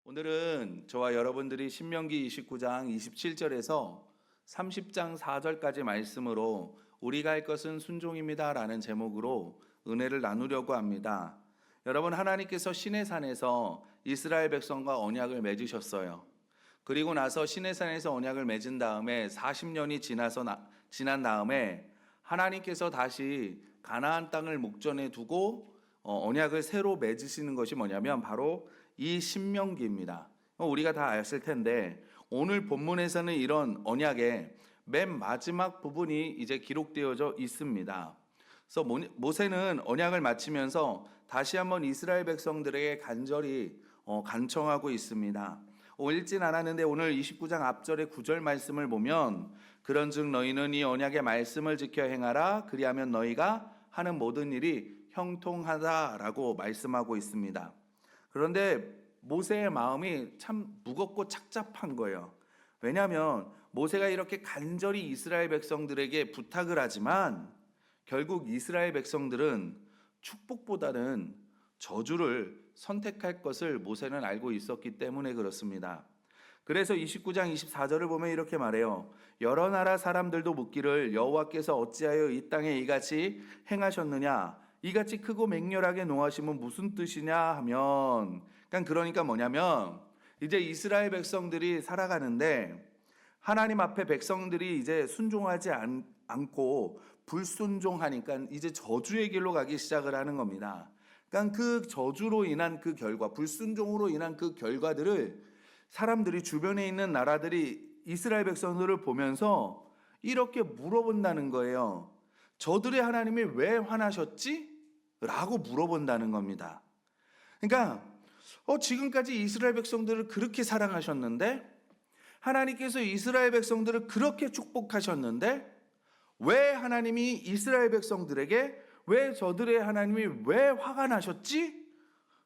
오늘은 저와 여러분들이 신명기 29장 27절에서 30장 4절까지 말씀으로 우리가 할 것은 순종입니다 라는 제목으로 은혜를 나누려고 합니다. 여러분, 하나님께서 시내산에서 이스라엘 백성과 언약을 맺으셨어요. 그리고 나서 시내산에서 언약을 맺은 다음에 40년이 지난 다음에 하나님께서 다시 가나안 땅을 목전에 두고 언약을 새로 맺으시는 것이 뭐냐면 바로 이 신명기입니다. 우리가 다 아실 텐데 오늘 본문에서는 이런 언약의 맨 마지막 부분이 이제 기록되어져 있습니다. 그래서 모세는 언약을 마치면서 다시 한번 이스라엘 백성들에게 간절히 간청하고 있습니다. 읽진 않았는데 오늘 29장 앞절의 9절 말씀을 보면 그런즉 너희는 이 언약의 말씀을 지켜 행하라 그리하면 너희가 하는 모든 일이 형통하다라고 말씀하고 있습니다. 그런데 모세의 마음이 참 무겁고 착잡한 거예요. 왜냐하면 모세가 이렇게 간절히 이스라엘 백성들에게 부탁을 하지만 결국 이스라엘 백성들은 축복보다는 저주를 선택할 것을 모세는 알고 있었기 때문에 그렇습니다. 그래서 29장 24절을 보면 이렇게 말해요. 여러 나라 사람들도 묻기를 여호와께서 어찌하여 이 땅에 이같이 행하셨느냐, 이같이 크고 맹렬하게 노하심은 무슨 뜻이냐 하면, 그러니까 뭐냐면 이제 이스라엘 백성들이 살아가는데 하나님 앞에 백성들이 이제 순종하지 않고 불순종하니까 이제 저주의 길로 가기 시작을 하는 겁니다. 그 저주로 인한 그 결과, 불순종으로 인한 그 결과들을 사람들이, 주변에 있는 나라들이 이스라엘 백성들을 보면서 이렇게 물어본다는 거예요. 저들의 하나님이 왜 화나셨지? 라고 물어본다는 겁니다. 그러니까 지금까지 이스라엘 백성들을 그렇게 사랑하셨는데, 하나님께서 이스라엘 백성들을 그렇게 축복하셨는데 왜 하나님이 이스라엘 백성들에게, 왜 저들의 하나님이 왜 화가 나셨지?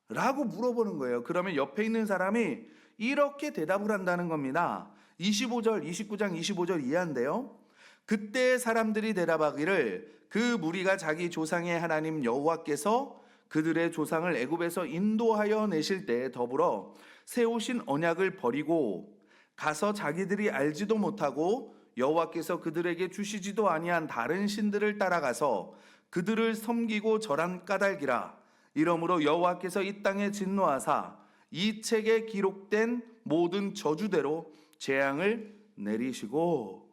라고 물어보는 거예요. 그러면 옆에 있는 사람이 이렇게 대답을 한다는 겁니다. 29장 25절 이하인데요. 그때 사람들이 대답하기를 그 무리가 자기 조상의 하나님 여호와께서 그들의 조상을 애굽에서 인도하여 내실 때 더불어 세우신 언약을 버리고 가서 자기들이 알지도 못하고 여호와께서 그들에게 주시지도 아니한 다른 신들을 따라가서 그들을 섬기고 절한 까닭이라. 이러므로 여호와께서 이 땅에 진노하사 이 책에 기록된 모든 저주대로 재앙을 내리시고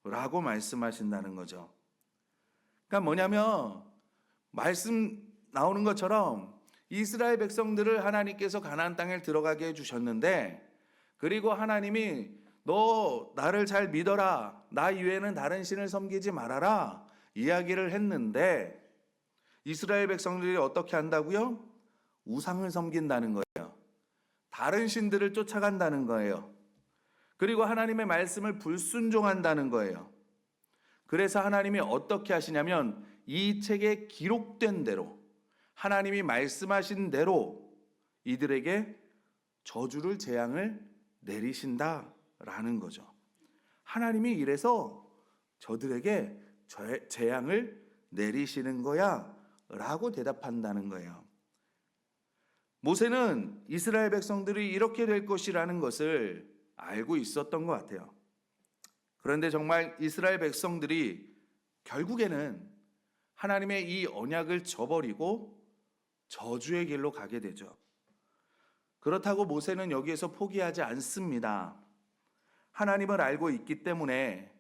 라고 말씀하신다는 거죠. 그러니까 뭐냐면 말씀 나오는 것처럼 이스라엘 백성들을 하나님께서 가나안 땅에 들어가게 해주셨는데, 그리고 하나님이 너 나를 잘 믿어라, 나 이외에는 다른 신을 섬기지 말아라 이야기를 했는데 이스라엘 백성들이 어떻게 한다고요? 우상을 섬긴다는 거예요. 다른 신들을 쫓아간다는 거예요. 그리고 하나님의 말씀을 불순종한다는 거예요. 그래서 하나님이 어떻게 하시냐면 이 책에 기록된 대로, 하나님이 말씀하신 대로 이들에게 저주를, 재앙을 내리신다라는 거죠. 하나님이 이래서 저들에게 재앙을 내리시는 거야 라고 대답한다는 거예요. 모세는 이스라엘 백성들이 이렇게 될 것이라는 것을 알고 있었던 것 같아요. 그런데 정말 이스라엘 백성들이 결국에는 하나님의 이 언약을 저버리고 저주의 길로 가게 되죠. 그렇다고 모세는 여기에서 포기하지 않습니다. 하나님을 알고 있기 때문에,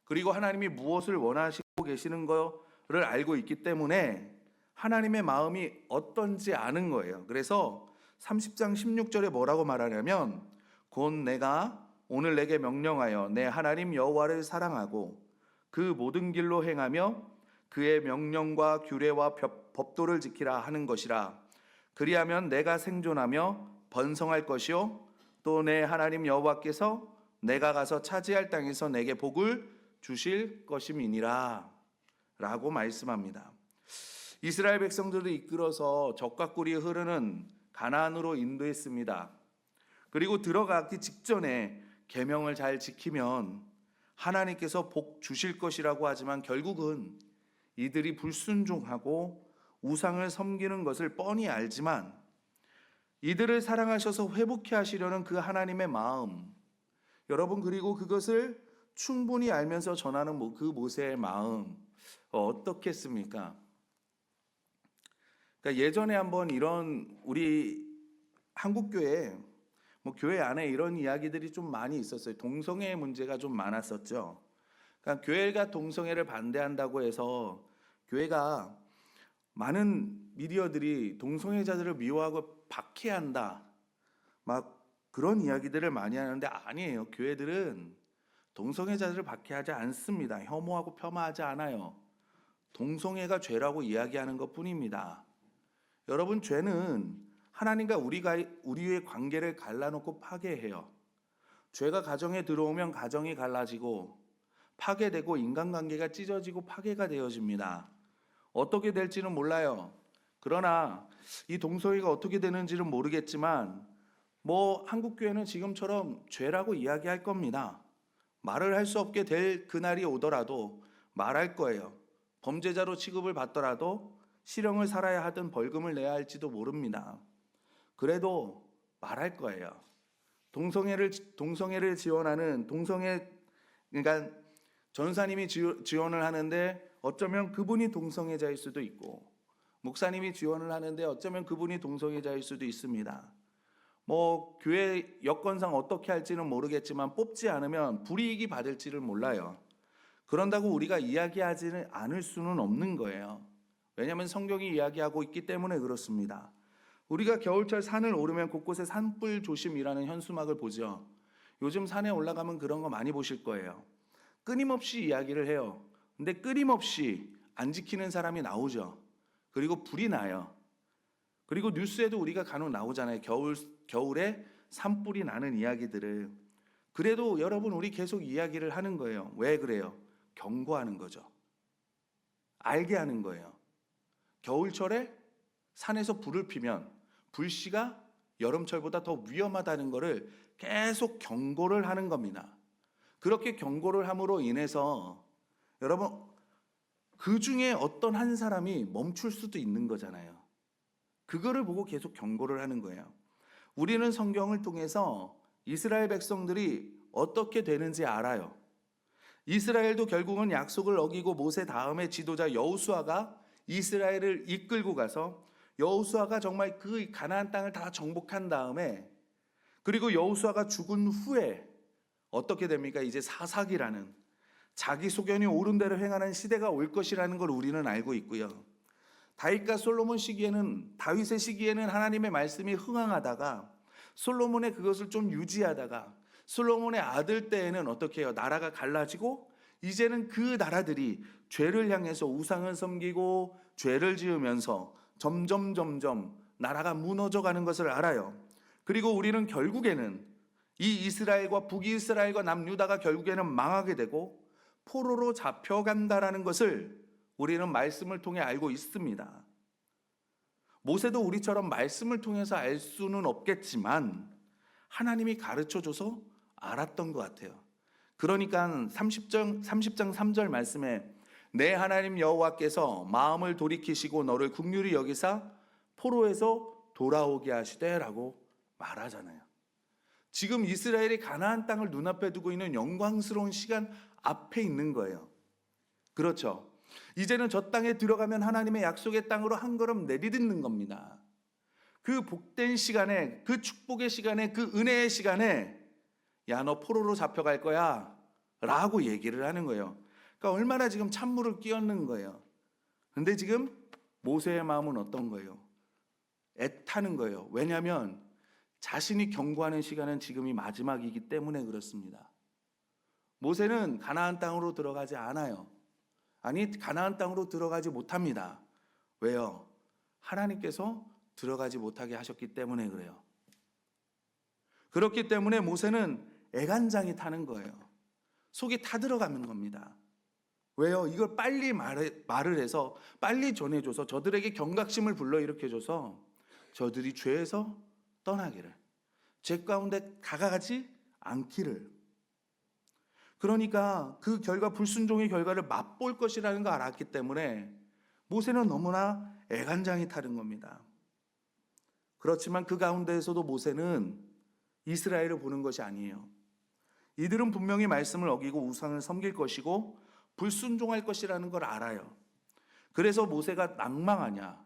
그리고 하나님이 무엇을 원하시고 계시는 것을 알고 있기 때문에 하나님의 마음이 어떤지 아는 거예요. 그래서 30장 16절에 뭐라고 말하냐면 곧 내가 오늘 내게 명령하여 내 하나님 여호와를 사랑하고 그 모든 길로 행하며 그의 명령과 규례와 법도를 지키라 하는 것이라. 그리하면 내가 생존하며 번성할 것이요 또 내 하나님 여호와께서 내가 가서 차지할 땅에서 내게 복을 주실 것임이니라 라고 말씀합니다. 이스라엘 백성들을 이끌어서 적과 꿀이 흐르는 가나안으로 인도했습니다. 그리고 들어가기 직전에 계명을 잘 지키면 하나님께서 복 주실 것이라고 하지만 결국은 이들이 불순종하고 우상을 섬기는 것을 뻔히 알지만 이들을 사랑하셔서 회복케 하시려는 그 하나님의 마음, 여러분, 그리고 그것을 충분히 알면서 전하는 그 모세의 마음 어떻겠습니까? 그러니까 예전에 한번 이런 우리 한국 교회 교회 안에 이런 이야기들이 좀 많이 있었어요. 동성애 문제가 좀 많았었죠. 그러니까 교회가 동성애를 반대한다고 해서 교회가 많은 미디어들이 동성애자들을 미워하고 박해한다, 막 그런 이야기들을 많이 하는데 아니에요. 교회들은 동성애자들을 박해하지 않습니다. 혐오하고 폄하하지 않아요. 동성애가 죄라고 이야기하는 것뿐입니다. 여러분, 죄는 하나님과 우리의 관계를 갈라놓고 파괴해요. 죄가 가정에 들어오면 가정이 갈라지고 파괴되고 인간관계가 찢어지고 파괴가 되어집니다. 어떻게 될지는 몰라요. 그러나 이 동성애가 어떻게 되는지는 모르겠지만 한국교회는 지금처럼 죄라고 이야기할 겁니다. 말을 할 수 없게 될 그날이 오더라도 말할 거예요. 범죄자로 취급을 받더라도 실형을 살아야 하든 벌금을 내야 할지도 모릅니다. 그래도 말할 거예요. 동성애를 지원하는 그러니까 전사님이 지원을 하는데 어쩌면 그분이 동성애자일 수도 있고, 목사님이 지원을 하는데 어쩌면 그분이 동성애자일 수도 있습니다. 교회 여건상 어떻게 할지는 모르겠지만 뽑지 않으면 불이익이 받을지를 몰라요. 그런다고 우리가 이야기하지는 않을 수는 없는 거예요. 왜냐하면 성경이 이야기하고 있기 때문에 그렇습니다. 우리가 겨울철 산을 오르면 곳곳에 산불 조심이라는 현수막을 보죠. 요즘 산에 올라가면 그런 거 많이 보실 거예요. 끊임없이 이야기를 해요. 근데 끊임없이 안 지키는 사람이 나오죠. 그리고 불이 나요. 그리고 뉴스에도 우리가 간혹 나오잖아요. 겨울에 산불이 나는 이야기들을. 그래도 여러분, 우리 계속 이야기를 하는 거예요. 왜 그래요? 경고하는 거죠. 알게 하는 거예요. 겨울철에 산에서 불을 피면 불씨가 여름철보다 더 위험하다는 것을 계속 경고를 하는 겁니다. 그렇게 경고를 함으로 인해서 여러분, 그 중에 어떤 한 사람이 멈출 수도 있는 거잖아요. 그거를 보고 계속 경고를 하는 거예요. 우리는 성경을 통해서 이스라엘 백성들이 어떻게 되는지 알아요. 이스라엘도 결국은 약속을 어기고 모세 다음에 지도자 여호수아가 이스라엘을 이끌고 가서 여호수아가 정말 그 가나안 땅을 다 정복한 다음에, 그리고 여호수아가 죽은 후에 어떻게 됩니까? 이제 사사기라는 자기 소견이 옳은 대로 행하는 시대가 올 것이라는 걸 우리는 알고 있고요. 다윗과 솔로몬 시기에는, 다윗의 시기에는 하나님의 말씀이 흥황하다가 솔로몬의 그것을 좀 유지하다가 솔로몬의 아들 때에는 어떻게 해요? 나라가 갈라지고 이제는 그 나라들이 죄를 향해서 우상을 섬기고 죄를 지으면서 점점 나라가 무너져 가는 것을 알아요. 그리고 우리는 결국에는 이 이스라엘과 북이스라엘과 남유다가 결국에는 망하게 되고 포로로 잡혀간다라는 것을 우리는 말씀을 통해 알고 있습니다. 모세도 우리처럼 말씀을 통해서 알 수는 없겠지만 하나님이 가르쳐줘서 알았던 것 같아요. 그러니까 30장 3절 말씀에 내 하나님 여호와께서 마음을 돌이키시고 너를 긍휼히 여기사 포로에서 돌아오게 하시되라고 말하잖아요. 지금 이스라엘이 가나안 땅을 눈앞에 두고 있는 영광스러운 시간 앞에 있는 거예요. 그렇죠. 이제는 저 땅에 들어가면 하나님의 약속의 땅으로 한 걸음 내디딛는 겁니다. 그 복된 시간에, 그 축복의 시간에, 그 은혜의 시간에 야, 너 포로로 잡혀갈 거야 라고 얘기를 하는 거예요. 그러니까 얼마나 지금 찬물을 끼얹는 거예요. 근데 지금 모세의 마음은 어떤 거예요? 애타는 거예요. 왜냐하면 자신이 경고하는 시간은 지금이 마지막이기 때문에 그렇습니다. 모세는 가나안 땅으로 들어가지 않아요. 아니, 가나안 땅으로 들어가지 못합니다. 왜요? 하나님께서 들어가지 못하게 하셨기 때문에 그래요. 그렇기 때문에 모세는 애간장이 타는 거예요. 속이 타들어가는 겁니다. 왜요? 이걸 빨리 말을 해서 빨리 전해줘서 저들에게 경각심을 불러일으켜줘서 저들이 죄에서 떠나기를, 죄 가운데 다가가지 않기를. 그러니까 그 결과, 불순종의 결과를 맛볼 것이라는 걸 알았기 때문에 모세는 너무나 애간장이 타는 겁니다. 그렇지만 그 가운데에서도 모세는 이스라엘을 보는 것이 아니에요. 이들은 분명히 말씀을 어기고 우상을 섬길 것이고 불순종할 것이라는 걸 알아요. 그래서 모세가 낭망하냐,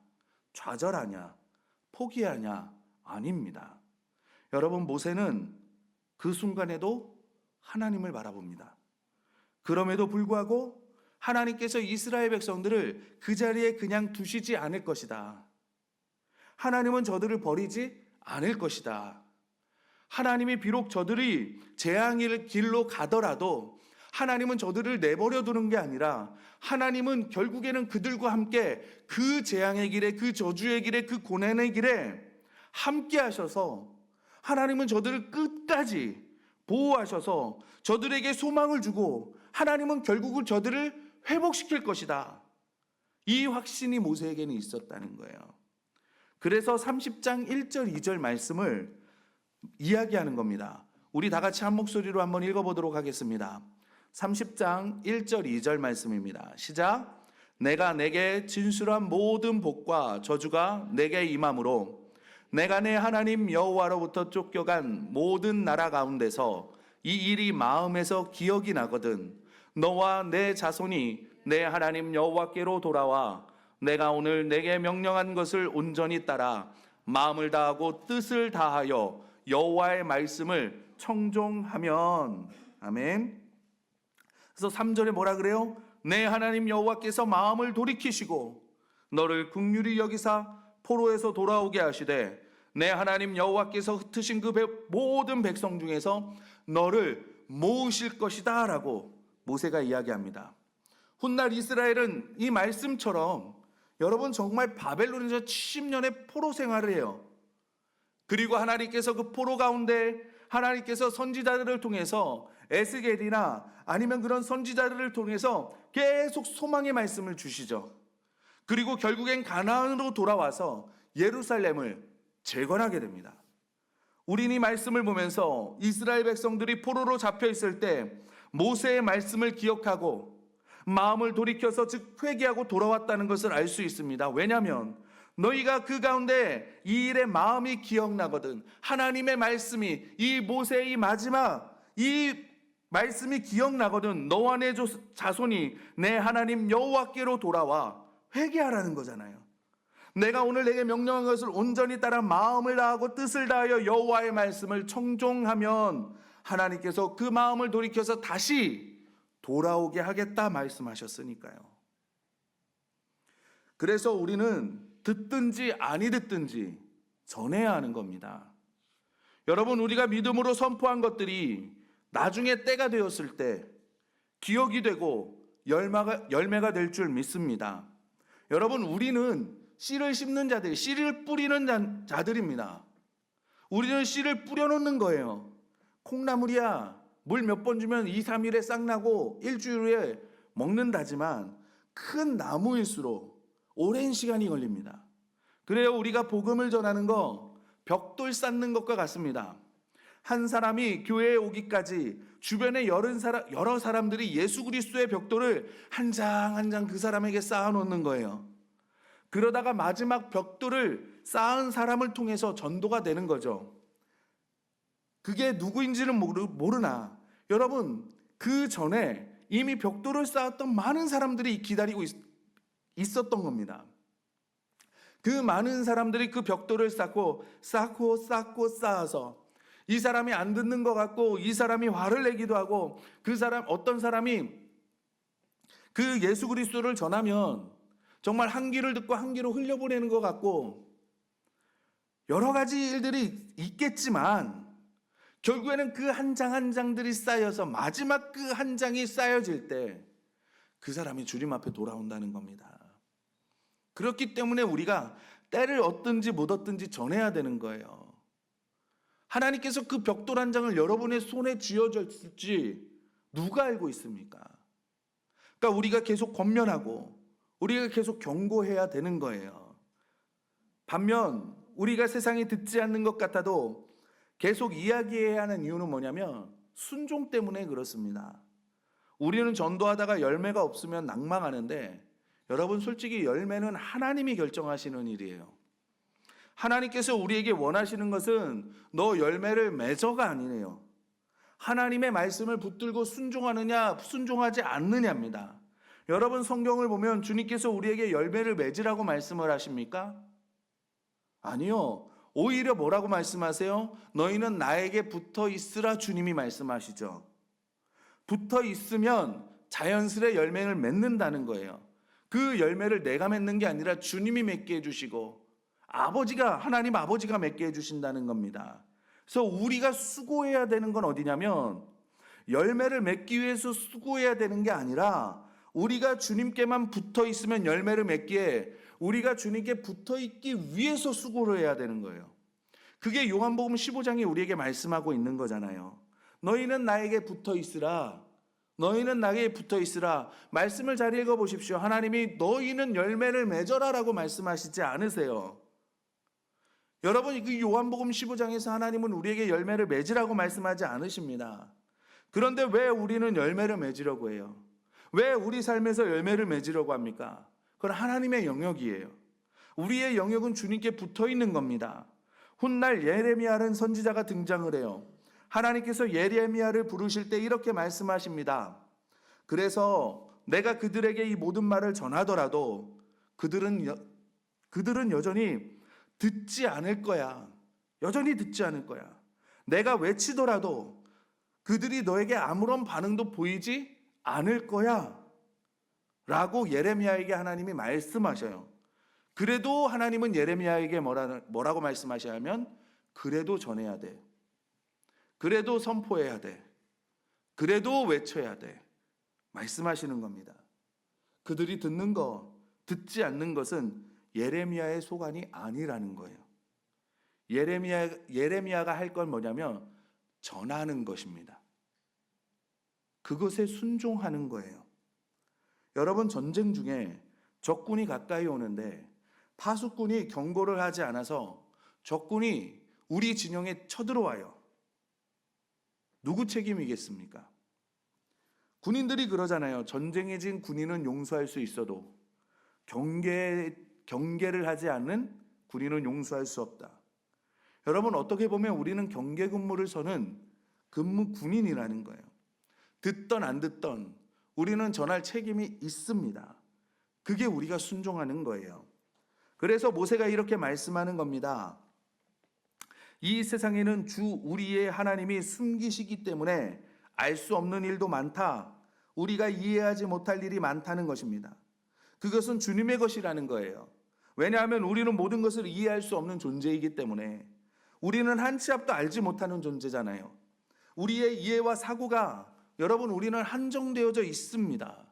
좌절하냐, 포기하냐? 아닙니다. 여러분, 모세는 그 순간에도 하나님을 바라봅니다. 그럼에도 불구하고 하나님께서 이스라엘 백성들을 그 자리에 그냥 두시지 않을 것이다. 하나님은 저들을 버리지 않을 것이다. 하나님이 비록 저들이 재앙의 길로 가더라도 하나님은 저들을 내버려 두는 게 아니라 하나님은 결국에는 그들과 함께 그 재앙의 길에, 그 저주의 길에, 그 고난의 길에 함께 하셔서 하나님은 저들을 끝까지 보호하셔서 저들에게 소망을 주고 하나님은 결국은 저들을 회복시킬 것이다. 이 확신이 모세에게는 있었다는 거예요. 그래서 30장 1절 2절 말씀을 이야기하는 겁니다. 우리 다 같이 한 목소리로 한번 읽어보도록 하겠습니다. 30장 1절 2절 말씀입니다. 시작. 내가 내게 진술한 모든 복과 저주가 내게 임함으로 내가 내 하나님 여호와로부터 쫓겨간 모든 나라 가운데서 이 일이 마음에서 기억이 나거든 너와 내 자손이 내 하나님 여호와께로 돌아와 내가 오늘 내게 명령한 것을 온전히 따라 마음을 다하고 뜻을 다하여 여호와의 말씀을 청종하면. 아멘. 그래서 3절에 뭐라 그래요? 내 하나님 여호와께서 마음을 돌이키시고 너를 긍휼히 여기사 포로에서 돌아오게 하시되 내 하나님 여호와께서 흩으신 그 모든 백성 중에서 너를 모으실 것이다 라고 모세가 이야기합니다. 훗날 이스라엘은 이 말씀처럼 여러분 정말 바벨론에서 70년의 포로 생활을 해요. 그리고 하나님께서 그 포로 가운데 하나님께서 선지자들을 통해서 에스겔이나 아니면 그런 선지자들을 통해서 계속 소망의 말씀을 주시죠. 그리고 결국엔 가나안으로 돌아와서 예루살렘을 재건하게 됩니다. 우리는 이 말씀을 보면서 이스라엘 백성들이 포로로 잡혀 있을 때 모세의 말씀을 기억하고 마음을 돌이켜서 즉 회개하고 돌아왔다는 것을 알 수 있습니다. 왜냐하면 너희가 그 가운데 이 일에 마음이 기억나거든. 하나님의 말씀이 이 모세의 이 마지막 이 말씀이 기억나거든. 너와 내 자손이 내 하나님 여호와께로 돌아와 회개하라는 거잖아요. 내가 오늘 내게 명령한 것을 온전히 따라 마음을 다하고 뜻을 다하여 여호와의 말씀을 청종하면 하나님께서 그 마음을 돌이켜서 다시 돌아오게 하겠다 말씀하셨으니까요. 그래서 우리는 듣든지 아니 듣든지 전해야 하는 겁니다. 여러분, 우리가 믿음으로 선포한 것들이 나중에 때가 되었을 때 기억이 되고 열매가 될 줄 믿습니다. 여러분, 우리는 씨를 심는 자들, 씨를 뿌리는 자들입니다. 우리는 씨를 뿌려놓는 거예요. 콩나물이야 물 몇 번 주면 2, 3일에 싹 나고 일주일 후에 먹는다지만 큰 나무일수록 오랜 시간이 걸립니다. 그래요, 우리가 복음을 전하는 거 벽돌 쌓는 것과 같습니다. 한 사람이 교회에 오기까지 주변에 여러 사람들이 예수 그리스도의 벽돌을 한 장 한 장 그 사람에게 쌓아놓는 거예요. 그러다가 마지막 벽돌을 쌓은 사람을 통해서 전도가 되는 거죠. 그게 누구인지는 모르나 여러분, 그 전에 이미 벽돌을 쌓았던 많은 사람들이 기다리고 있었던 겁니다. 그 많은 사람들이 그 벽돌을 쌓고 쌓아서 이 사람이 안 듣는 것 같고 이 사람이 화를 내기도 하고 어떤 사람이 그 예수 그리스도를 전하면 정말 한 귀를 듣고 한 귀로 흘려보내는 것 같고 여러 가지 일들이 있겠지만 결국에는 그 한 장 한 장들이 쌓여서 마지막 그 한 장이 쌓여질 때 그 사람이 주님 앞에 돌아온다는 겁니다. 그렇기 때문에 우리가 때를 얻든지 못 얻든지 전해야 되는 거예요. 하나님께서 그 벽돌 한 장을 여러분의 손에 쥐어줬을지 누가 알고 있습니까? 그러니까 우리가 계속 권면하고 우리가 계속 경고해야 되는 거예요. 반면 우리가 세상이 듣지 않는 것 같아도 계속 이야기해야 하는 이유는 뭐냐면 순종 때문에 그렇습니다. 우리는 전도하다가 열매가 없으면 낭망하는데 여러분, 솔직히 열매는 하나님이 결정하시는 일이에요. 하나님께서 우리에게 원하시는 것은 너 열매를 맺어가 아니네요. 하나님의 말씀을 붙들고 순종하느냐 순종하지 않느냐입니다. 여러분 성경을 보면 주님께서 우리에게 열매를 맺으라고 말씀을 하십니까? 아니요. 오히려 뭐라고 말씀하세요? 너희는 나에게 붙어 있으라 주님이 말씀하시죠. 붙어 있으면 자연스레 열매를 맺는다는 거예요. 그 열매를 내가 맺는 게 아니라 주님이 맺게 해주시고 하나님 아버지가 맺게 해주신다는 겁니다. 그래서 우리가 수고해야 되는 건 어디냐면 열매를 맺기 위해서 수고해야 되는 게 아니라 우리가 주님께만 붙어 있으면 열매를 맺기에 우리가 주님께 붙어 있기 위해서 수고를 해야 되는 거예요. 그게 요한복음 15장이 우리에게 말씀하고 있는 거잖아요. 너희는 나에게 붙어 있으라. 너희는 나에게 붙어 있으라. 말씀을 잘 읽어 보십시오. 하나님이 너희는 열매를 맺어라라고 말씀하시지 않으세요. 여러분, 그 요한복음 15장에서 하나님은 우리에게 열매를 맺으라고 말씀하지 않으십니다. 그런데 왜 우리는 열매를 맺으려고 해요? 왜 우리 삶에서 열매를 맺으려고 합니까? 그건 하나님의 영역이에요. 우리의 영역은 주님께 붙어 있는 겁니다. 훗날 예레미야라는 선지자가 등장을 해요. 하나님께서 예레미야를 부르실 때 이렇게 말씀하십니다. 그래서 내가 그들에게 이 모든 말을 전하더라도 그들은 여전히 듣지 않을 거야. 여전히 듣지 않을 거야. 내가 외치더라도 그들이 너에게 아무런 반응도 보이지 않을 거야. 라고 예레미야에게 하나님이 말씀하셔요. 그래도 하나님은 예레미야에게 뭐라고 말씀하셔야하면 그래도 전해야 돼. 그래도 선포해야 돼. 그래도 외쳐야 돼. 말씀하시는 겁니다. 그들이 듣지 않는 것은 예레미야의 소관이 아니라는 거예요. 예레미야가 할 건 뭐냐면 전하는 것입니다. 그것에 순종하는 거예요. 여러분 전쟁 중에 적군이 가까이 오는데 파수꾼이 경고를 하지 않아서 적군이 우리 진영에 쳐들어와요. 누구 책임이겠습니까? 군인들이 그러잖아요. 전쟁에 진 군인은 용서할 수 있어도 경계를 하지 않는 군인은 용서할 수 없다. 여러분 어떻게 보면 우리는 경계 근무를 서는 근무 군인이라는 거예요. 듣던 안 듣던 우리는 전할 책임이 있습니다. 그게 우리가 순종하는 거예요. 그래서 모세가 이렇게 말씀하는 겁니다. 이 세상에는 주 우리의 하나님이 숨기시기 때문에 알 수 없는 일도 많다. 우리가 이해하지 못할 일이 많다는 것입니다. 그것은 주님의 것이라는 거예요. 왜냐하면 우리는 모든 것을 이해할 수 없는 존재이기 때문에 우리는 한 치 앞도 알지 못하는 존재잖아요. 우리의 이해와 사고가 여러분 우리는 한정되어져 있습니다.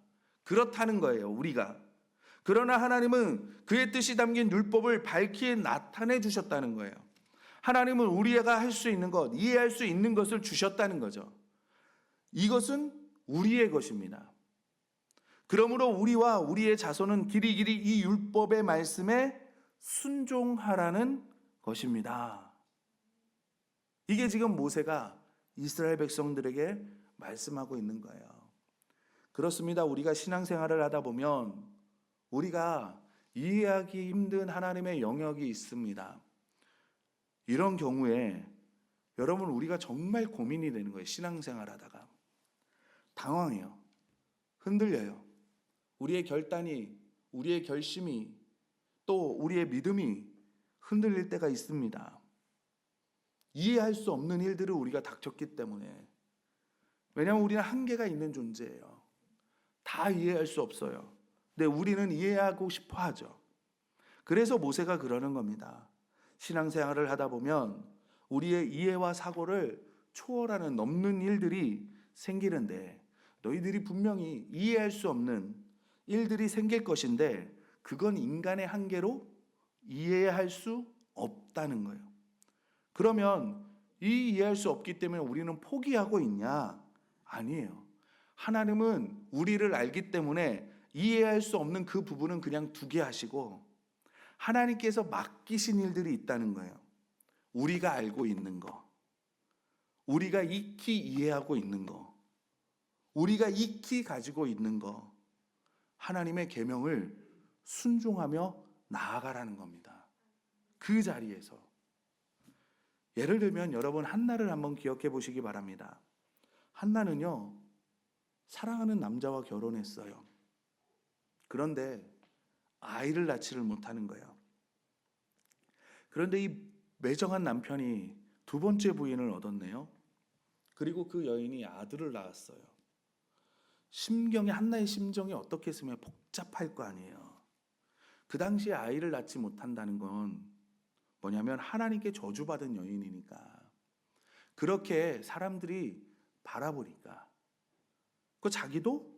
그렇다는 거예요. 우리가. 그러나 하나님은 그의 뜻이 담긴 율법을 밝히 나타내 주셨다는 거예요. 하나님은 우리가 할 수 있는 것, 이해할 수 있는 것을 주셨다는 거죠. 이것은 우리의 것입니다. 그러므로 우리와 우리의 자손은 길이길이 이 율법의 말씀에 순종하라는 것입니다. 이게 지금 모세가 이스라엘 백성들에게 말씀하고 있는 거예요. 그렇습니다. 우리가 신앙생활을 하다 보면 우리가 이해하기 힘든 하나님의 영역이 있습니다. 이런 경우에 여러분 우리가 정말 고민이 되는 거예요. 신앙생활 하다가 당황해요. 흔들려요. 우리의 결단이, 우리의 결심이, 또 우리의 믿음이 흔들릴 때가 있습니다. 이해할 수 없는 일들을 우리가 닥쳤기 때문에. 왜냐하면 우리는 한계가 있는 존재예요. 다 이해할 수 없어요. 근데 우리는 이해하고 싶어 하죠. 그래서 모세가 그러는 겁니다. 신앙생활을 하다 보면 우리의 이해와 사고를 초월하는 넘는 일들이 생기는데 너희들이 분명히 이해할 수 없는 일들이 생길 것인데 그건 인간의 한계로 이해할 수 없다는 거예요. 그러면 이 이해할 수 없기 때문에 우리는 포기하고 있냐? 아니에요. 하나님은 우리를 알기 때문에 이해할 수 없는 그 부분은 그냥 두게 하시고 하나님께서 맡기신 일들이 있다는 거예요. 우리가 알고 있는 거, 우리가 익히 이해하고 있는 거, 우리가 익히 가지고 있는 거, 하나님의 계명을 순종하며 나아가라는 겁니다. 그 자리에서 예를 들면 여러분 한나를 한번 기억해 보시기 바랍니다. 한나는요 사랑하는 남자와 결혼했어요. 그런데 아이를 낳지를 못하는 거예요. 그런데 이 매정한 남편이 두 번째 부인을 얻었네요. 그리고 그 여인이 아들을 낳았어요. 한나의 심정이 어떻겠으면 복잡할 거 아니에요. 그 당시에 아이를 낳지 못한다는 건 뭐냐면 하나님께 저주받은 여인이니까. 그렇게 사람들이 바라보니까 그 자기도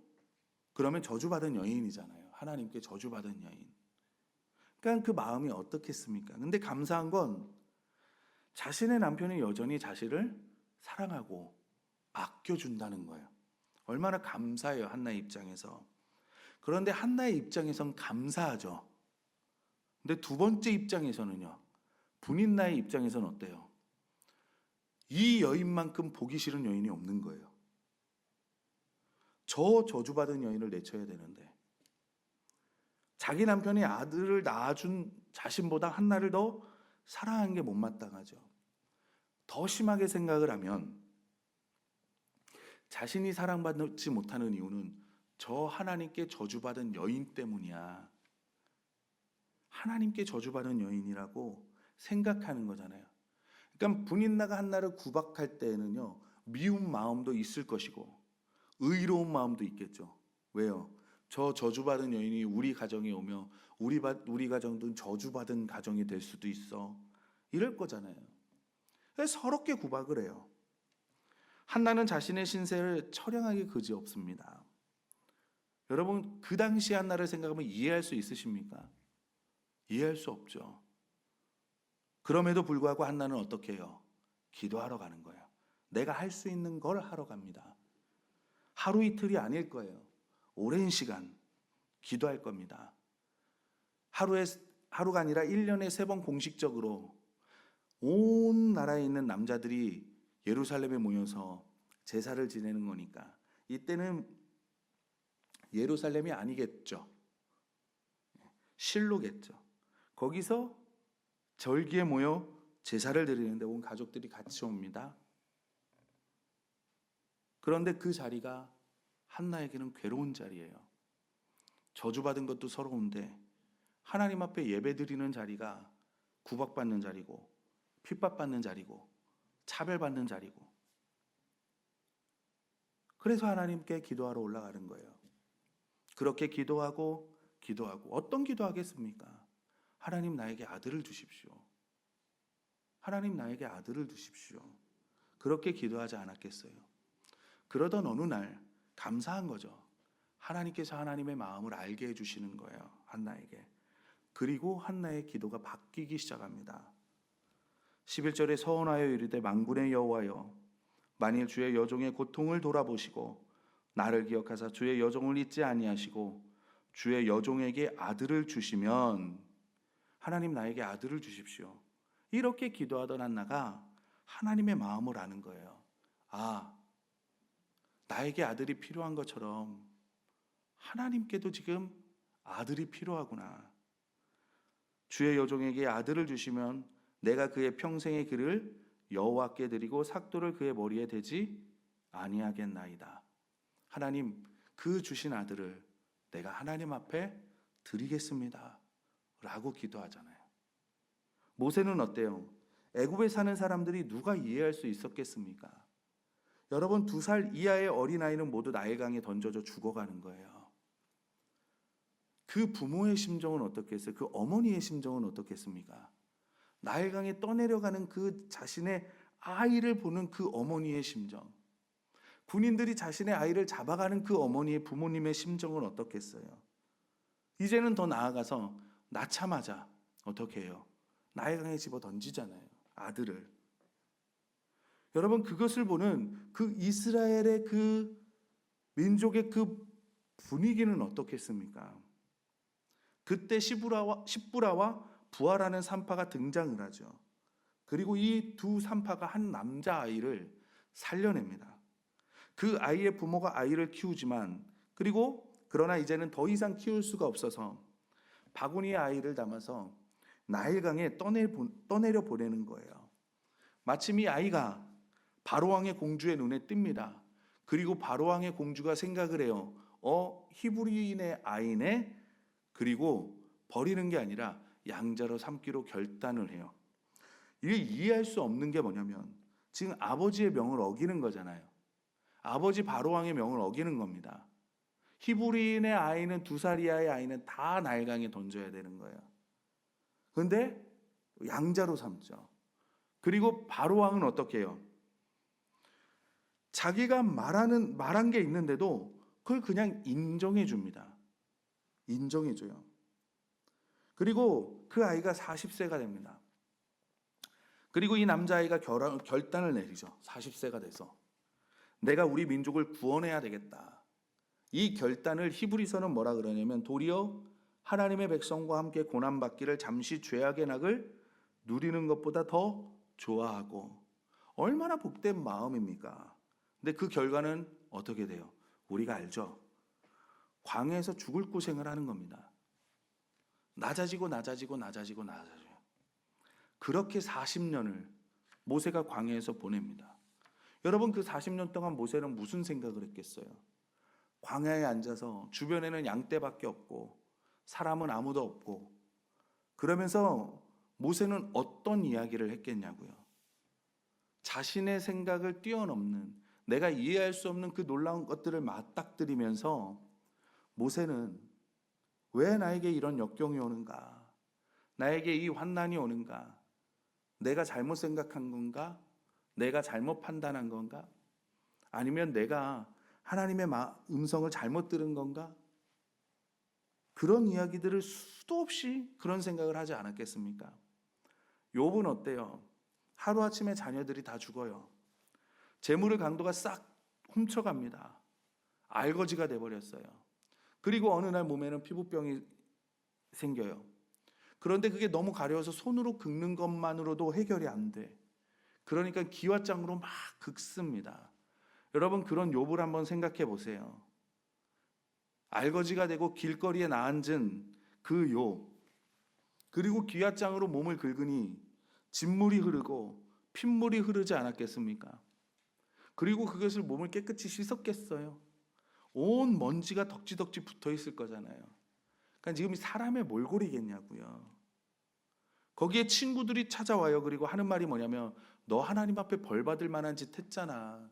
그러면 저주받은 여인이잖아요. 하나님께 저주받은 여인. 그러니까 그 마음이 어떻겠습니까? 근데 감사한 건 자신의 남편이 여전히 자신을 사랑하고 아껴준다는 거예요. 얼마나 감사해요, 한나의 입장에서. 그런데 한나의 입장에선 감사하죠. 근데 두 번째 입장에서는요, 분인나의 입장에서는 어때요? 이 여인만큼 보기 싫은 여인이 없는 거예요. 저 저주받은 여인을 내쳐야 되는데 자기 남편이 아들을 낳아준 자신보다 한나를 더 사랑한 게 못마땅하죠. 더 심하게 생각을 하면 자신이 사랑받지 못하는 이유는 저 하나님께 저주받은 여인 때문이야. 하나님께 저주받은 여인이라고 생각하는 거잖아요. 그러니까 분인나가 한나를 구박할 때에는요, 미운 마음도 있을 것이고 의로운 마음도 있겠죠. 왜요? 저 저주받은 여인이 우리 가정에 오며 우리 가정도 저주받은 가정이 될 수도 있어. 이럴 거잖아요. 그래서 서럽게 구박을 해요. 한나는 자신의 신세를 처량하게 그지없습니다. 여러분 그 당시 한나를 생각하면 이해할 수 있으십니까? 이해할 수 없죠. 그럼에도 불구하고 한나는 어떻게 해요? 기도하러 가는 거예요. 내가 할 수 있는 걸 하러 갑니다. 하루 이틀이 아닐 거예요. 오랜 시간 기도할 겁니다. 하루가 아니라 1년에 3번 공식적으로 온 나라에 있는 남자들이 예루살렘에 모여서 제사를 지내는 거니까 이때는 예루살렘이 아니겠죠. 실로겠죠. 거기서 절기에 모여 제사를 드리는데 온 가족들이 같이 옵니다. 그런데 그 자리가 한나에게는 괴로운 자리예요. 저주받은 것도 서러운데 하나님 앞에 예배드리는 자리가 구박받는 자리고 핍박받는 자리고 차별받는 자리고, 그래서 하나님께 기도하러 올라가는 거예요. 그렇게 기도하고 어떤 기도하겠습니까? 하나님 나에게 아들을 주십시오. 하나님 나에게 아들을 주십시오. 그렇게 기도하지 않았겠어요? 그러던 어느 날 감사한 거죠. 하나님께서 하나님의 마음을 알게 해주시는 거예요, 한나에게. 그리고 한나의 기도가 바뀌기 시작합니다. 11절에 서원하여 이르되 만군의 여호와여, 만일 주의 여종의 고통을 돌아보시고 나를 기억하사 주의 여종을 잊지 아니하시고 주의 여종에게 아들을 주시면, 하나님 나에게 아들을 주십시오. 이렇게 기도하던 한나가 하나님의 마음을 아는 거예요. 아, 나에게 아들이 필요한 것처럼 하나님께도 지금 아들이 필요하구나. 주의 여종에게 아들을 주시면 내가 그의 평생의 길을 여호와께 드리고 삭도를 그의 머리에 대지 아니하겠나이다. 하나님, 그 주신 아들을 내가 하나님 앞에 드리겠습니다 라고 기도하잖아요. 모세는 어때요? 애굽에 사는 사람들이 누가 이해할 수 있었겠습니까? 여러분 2살 이하의 어린아이는 모두 나일강에 던져져 죽어가는 거예요. 그 부모의 심정은 어떻겠어요? 그 어머니의 심정은 어떻겠습니까? 나일강에 떠내려가는 그 자신의 아이를 보는 그 어머니의 심정, 군인들이 자신의 아이를 잡아가는 그 어머니의 부모님의 심정은 어떻겠어요? 이제는 더 나아가서 낳자마자 어떻게 해요? 나일강에 집어 던지잖아요, 아들을. 여러분 그것을 보는 그 이스라엘의 그 민족의 그 분위기는 어떻겠습니까? 그때 십부라와 부하라는 산파가 등장을 하죠. 그리고 이 두 산파가 한 남자아이를 살려냅니다. 그 아이의 부모가 아이를 키우지만, 그러나 이제는 더 이상 키울 수가 없어서 바구니에 아이를 담아서 나일강에 떠내려 보내는 거예요. 마침 이 아이가 바로왕의 공주의 눈에 띕니다. 그리고 바로왕의 공주가 생각을 해요. 히브리인의 아이네. 그리고 버리는 게 아니라 양자로 삼기로 결단을 해요. 이게 이해할 수 없는 게 뭐냐면 지금 아버지의 명을 어기는 거잖아요. 아버지 바로왕의 명을 어기는 겁니다. 히브리인의 아이는 2살 이하의 아이는 다 나일강에 던져야 되는 거예요. 그런데 양자로 삼죠. 그리고 바로왕은 어떻게 해요? 자기가 말한 게 있는데도 그걸 그냥 인정해 줍니다. 인정해 줘요. 그리고 그 아이가 40세가 됩니다. 그리고 이 남자아이가 결단을 내리죠. 40세가 돼서 내가 우리 민족을 구원해야 되겠다. 이 결단을 히브리서는 뭐라 그러냐면 도리어 하나님의 백성과 함께 고난받기를 잠시 죄악의 낙을 누리는 것보다 더 좋아하고. 얼마나 복된 마음입니까? 근데 그 결과는 어떻게 돼요? 우리가 알죠. 광야에서 죽을 고생을 하는 겁니다. 낮아지고 그렇게 40년을 모세가 광야에서 보냅니다. 여러분, 그 40년 동안 모세는 무슨 생각을 했겠어요? 광야에 앉아서 주변에는 양떼밖에 없고 사람은 아무도 없고, 그러면서 모세는 어떤 이야기를 했겠냐고요. 자신의 생각을 뛰어넘는, 내가 이해할 수 없는 그 놀라운 것들을 맞닥뜨리면서 모세는 왜 나에게 이런 역경이 오는가? 나에게 이 환난이 오는가? 내가 잘못 생각한 건가? 내가 잘못 판단한 건가? 아니면 내가 하나님의 음성을 잘못 들은 건가? 그런 이야기들을 수도 없이 그런 생각을 하지 않았겠습니까? 욥은 어때요? 하루아침에 자녀들이 다 죽어요. 재물을 강도가 싹 훔쳐갑니다. 알거지가 돼버렸어요. 그리고 어느 날 몸에는 피부병이 생겨요. 그런데 그게 너무 가려워서 손으로 긁는 것만으로도 해결이 안 돼. 그러니까 기왓장으로 막 긁습니다. 여러분, 그런 욥을 한번 생각해 보세요. 알거지가 되고 길거리에 나앉은 그 욥, 그리고 기왓장으로 몸을 긁으니 진물이 흐르고 핏물이 흐르지 않았겠습니까? 그리고 그것을 몸을 깨끗이 씻었겠어요? 온 먼지가 덕지덕지 붙어 있을 거잖아요. 그러니까 지금 사람의 몰골이겠냐고요. 거기에 친구들이 찾아와요. 그리고 하는 말이 뭐냐면, 너 하나님 앞에 벌 받을 만한 짓 했잖아.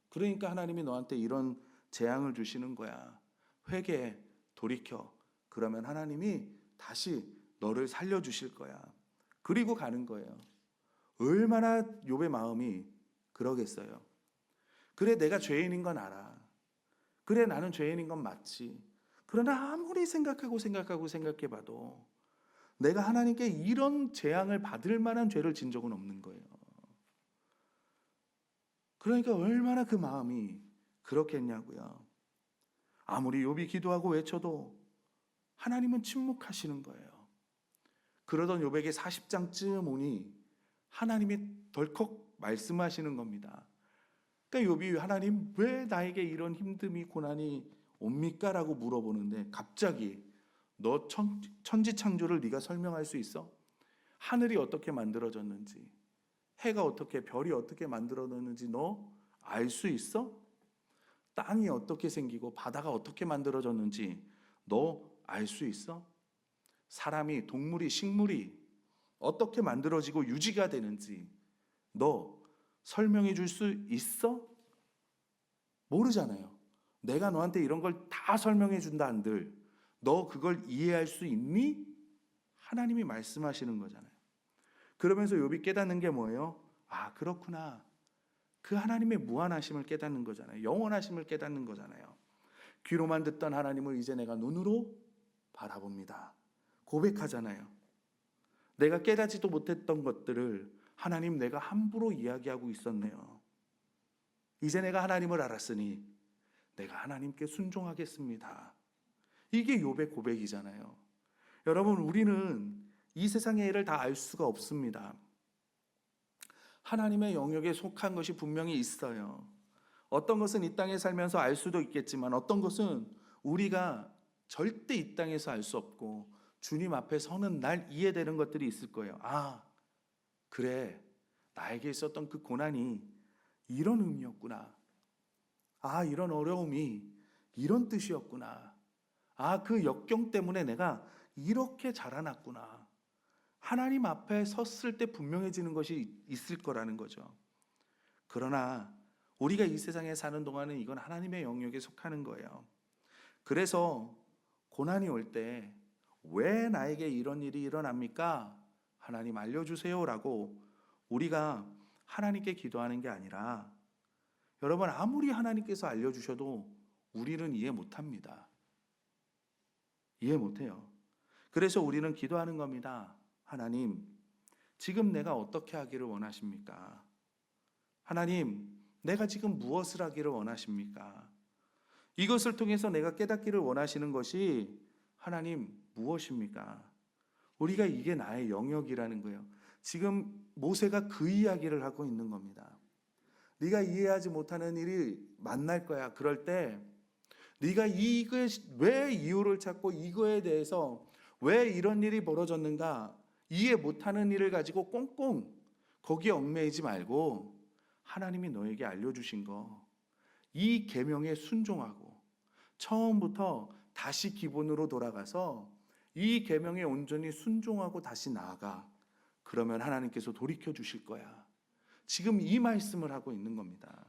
그러니까 하나님이 너한테 이런 재앙을 주시는 거야. 회개, 돌이켜. 그러면 하나님이 다시 너를 살려주실 거야. 그리고 가는 거예요. 얼마나 욥의 마음이 그러겠어요. 그래, 내가 죄인인 건 알아. 그래, 나는 죄인인 건 맞지. 그러나 아무리 생각해봐도 내가 하나님께 이런 재앙을 받을 만한 죄를 진 적은 없는 거예요. 그러니까 얼마나 그 마음이 그렇겠냐고요. 아무리 욥이 기도하고 외쳐도 하나님은 침묵하시는 거예요. 그러던 욥에게 40장쯤 오니 하나님이 덜컥 말씀하시는 겁니다. 그러니까 욥이 하나님, 왜 나에게 이런 힘듦이 고난이 옵니까? 라고 물어보는데 갑자기, 너 천지창조를 네가 설명할 수 있어? 하늘이 어떻게 만들어졌는지, 해가 어떻게, 별이 어떻게 만들어졌는지 너 알 수 있어? 땅이 어떻게 생기고 바다가 어떻게 만들어졌는지 너 알 수 있어? 사람이, 동물이, 식물이 어떻게 만들어지고 유지가 되는지 너 설명해 줄 수 있어? 모르잖아요. 내가 너한테 이런 걸 다 설명해 준다 한들 너 그걸 이해할 수 있니? 하나님이 말씀하시는 거잖아요. 그러면서 욥이 깨닫는 게 뭐예요? 아, 그렇구나. 그 하나님의 무한하심을 깨닫는 거잖아요. 영원하심을 깨닫는 거잖아요. 귀로만 듣던 하나님을 이제 내가 눈으로 바라봅니다. 고백하잖아요. 내가 깨닫지도 못했던 것들을 하나님, 내가 함부로 이야기하고 있었네요. 이제 내가 하나님을 알았으니 내가 하나님께 순종하겠습니다. 이게 욥의 고백이잖아요. 여러분, 우리는 이 세상의 일을 다 알 수가 없습니다. 하나님의 영역에 속한 것이 분명히 있어요. 어떤 것은 이 땅에 살면서 알 수도 있겠지만 어떤 것은 우리가 절대 이 땅에서 알 수 없고 주님 앞에 서는 날 이해되는 것들이 있을 거예요. 아, 그래. 나에게 있었던 그 고난이 이런 의미였구나. 아, 이런 어려움이 이런 뜻이었구나. 아, 그 역경 때문에 내가 이렇게 자라났구나. 하나님 앞에 섰을 때 분명해지는 것이 있을 거라는 거죠. 그러나 우리가 이 세상에 사는 동안은 이건 하나님의 영역에 속하는 거예요. 그래서 고난이 올 때 왜 나에게 이런 일이 일어납니까? 하나님 알려주세요라고 우리가 하나님께 기도하는 게 아니라, 여러분, 아무리 하나님께서 알려주셔도 우리는 이해 못합니다. 이해 못해요. 그래서 우리는 기도하는 겁니다. 하나님, 지금 내가 어떻게 하기를 원하십니까? 하나님, 내가 지금 무엇을 하기를 원하십니까? 이것을 통해서 내가 깨닫기를 원하시는 것이 하나님 무엇입니까? 우리가 이게 나의 영역이라는 거예요. 지금 모세가 그 이야기를 하고 있는 겁니다. 네가 이해하지 못하는 일이 만날 거야. 그럴 때 네가 이거에 왜 이유를 찾고 이거에 대해서 왜 이런 일이 벌어졌는가 이해 못하는 일을 가지고 꽁꽁 거기에 얽매이지 말고 하나님이 너에게 알려주신 거, 이 계명에 순종하고 처음부터 다시 기본으로 돌아가서 이 계명에 온전히 순종하고 다시 나아가. 그러면 하나님께서 돌이켜 주실 거야. 지금 이 말씀을 하고 있는 겁니다.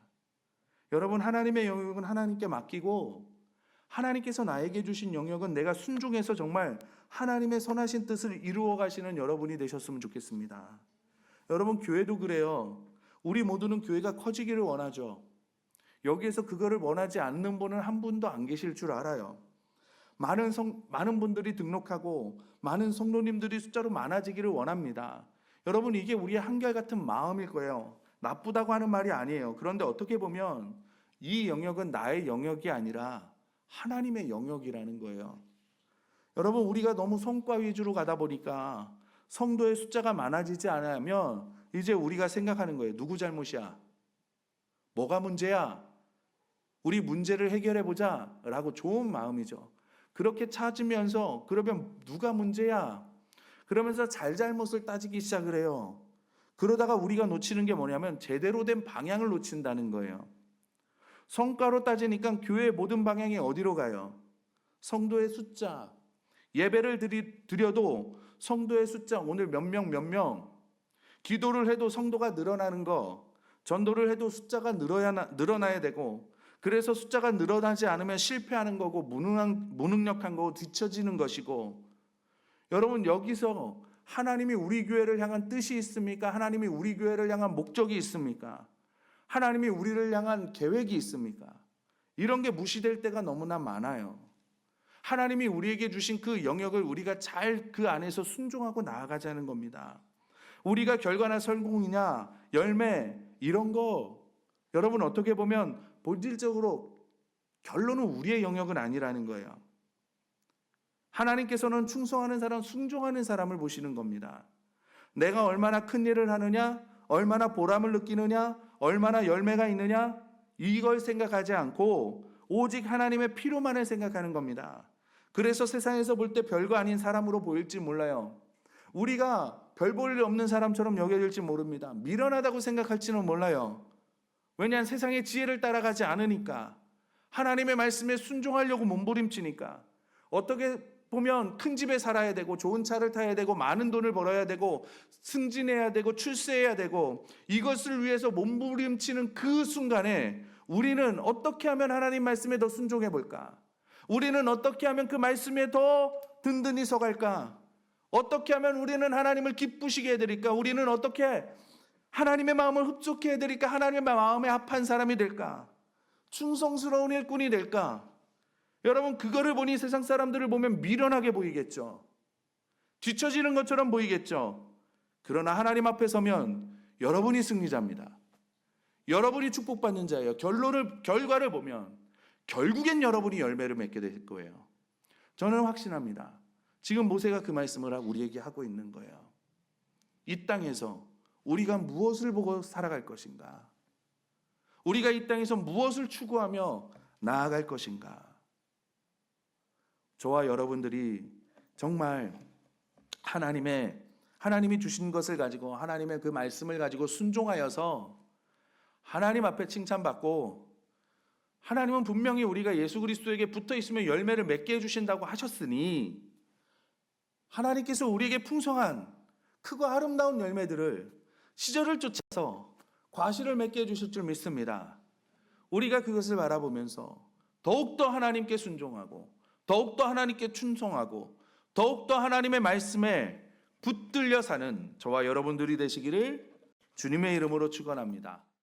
여러분, 하나님의 영역은 하나님께 맡기고 하나님께서 나에게 주신 영역은 내가 순종해서 정말 하나님의 선하신 뜻을 이루어 가시는 여러분이 되셨으면 좋겠습니다. 여러분, 교회도 그래요. 우리 모두는 교회가 커지기를 원하죠. 여기에서 그거를 원하지 않는 분은 한 분도 안 계실 줄 알아요. 많은 분들이 등록하고 많은 성도님들이 숫자로 많아지기를 원합니다. 여러분, 이게 우리의 한결같은 마음일 거예요. 나쁘다고 하는 말이 아니에요. 그런데 어떻게 보면 이 영역은 나의 영역이 아니라 하나님의 영역이라는 거예요. 여러분, 우리가 너무 성과 위주로 가다 보니까 성도의 숫자가 많아지지 않으면 이제 우리가 생각하는 거예요. 누구 잘못이야? 뭐가 문제야? 우리 문제를 해결해 보자 라고 좋은 마음이죠. 그렇게 찾으면서 그러면 누가 문제야? 그러면서 잘잘못을 따지기 시작을 해요. 그러다가 우리가 놓치는 게 뭐냐면 제대로 된 방향을 놓친다는 거예요. 성과로 따지니까 교회의 모든 방향이 어디로 가요? 성도의 숫자. 예배를 드려도 성도의 숫자 오늘 몇 명, 기도를 해도 성도가 늘어나는 거, 전도를 해도 숫자가 늘어나야 되고, 그래서 숫자가 늘어나지 않으면 실패하는 거고 무능력한 거고 뒤처지는 것이고, 여러분, 여기서 하나님이 우리 교회를 향한 뜻이 있습니까? 하나님이 우리 교회를 향한 목적이 있습니까? 하나님이 우리를 향한 계획이 있습니까? 이런 게 무시될 때가 너무나 많아요. 하나님이 우리에게 주신 그 영역을 우리가 잘 그 안에서 순종하고 나아가자는 겁니다. 우리가 결과나 성공이냐 열매 이런 거, 여러분, 어떻게 보면 본질적으로 결론은 우리의 영역은 아니라는 거예요. 하나님께서는 충성하는 사람, 순종하는 사람을 보시는 겁니다. 내가 얼마나 큰 일을 하느냐, 얼마나 보람을 느끼느냐, 얼마나 열매가 있느냐, 이걸 생각하지 않고 오직 하나님의 필요만을 생각하는 겁니다. 그래서 세상에서 볼 때 별거 아닌 사람으로 보일지 몰라요. 우리가 별 볼 일 없는 사람처럼 여겨질지 모릅니다. 미련하다고 생각할지는 몰라요. 왜냐하면 세상의 지혜를 따라가지 않으니까, 하나님의 말씀에 순종하려고 몸부림치니까. 어떻게 보면 큰 집에 살아야 되고 좋은 차를 타야 되고 많은 돈을 벌어야 되고 승진해야 되고 출세해야 되고, 이것을 위해서 몸부림치는 그 순간에 우리는 어떻게 하면 하나님 말씀에 더 순종해 볼까? 우리는 어떻게 하면 그 말씀에 더 든든히 서갈까? 어떻게 하면 우리는 하나님을 기쁘시게 해드릴까? 우리는 어떻게 하나님의 마음을 흡족해 해드릴까? 하나님의 마음에 합한 사람이 될까? 충성스러운 일꾼이 될까? 여러분, 그거를 보니 세상 사람들을 보면 미련하게 보이겠죠. 뒤처지는 것처럼 보이겠죠. 그러나 하나님 앞에 서면 여러분이 승리자입니다. 여러분이 축복받는 자예요. 결과를 보면 결국엔 여러분이 열매를 맺게 될 거예요. 저는 확신합니다. 지금 모세가 그 말씀을 우리에게 하고 있는 거예요. 이 땅에서 우리가 무엇을 보고 살아갈 것인가? 우리가 이 땅에서 무엇을 추구하며 나아갈 것인가? 저와 여러분들이 정말 하나님이 주신 것을 가지고 하나님의 그 말씀을 가지고 순종하여서 하나님 앞에 칭찬받고, 하나님은 분명히 우리가 예수 그리스도에게 붙어 있으면 열매를 맺게 해주신다고 하셨으니 하나님께서 우리에게 풍성한 크고 아름다운 열매들을 시절을 쫓아서 과실을 맺게 해주실 줄 믿습니다. 우리가 그것을 바라보면서 더욱더 하나님께 순종하고 더욱더 하나님께 충성하고 더욱더 하나님의 말씀에 붙들려 사는 저와 여러분들이 되시기를 주님의 이름으로 축원합니다.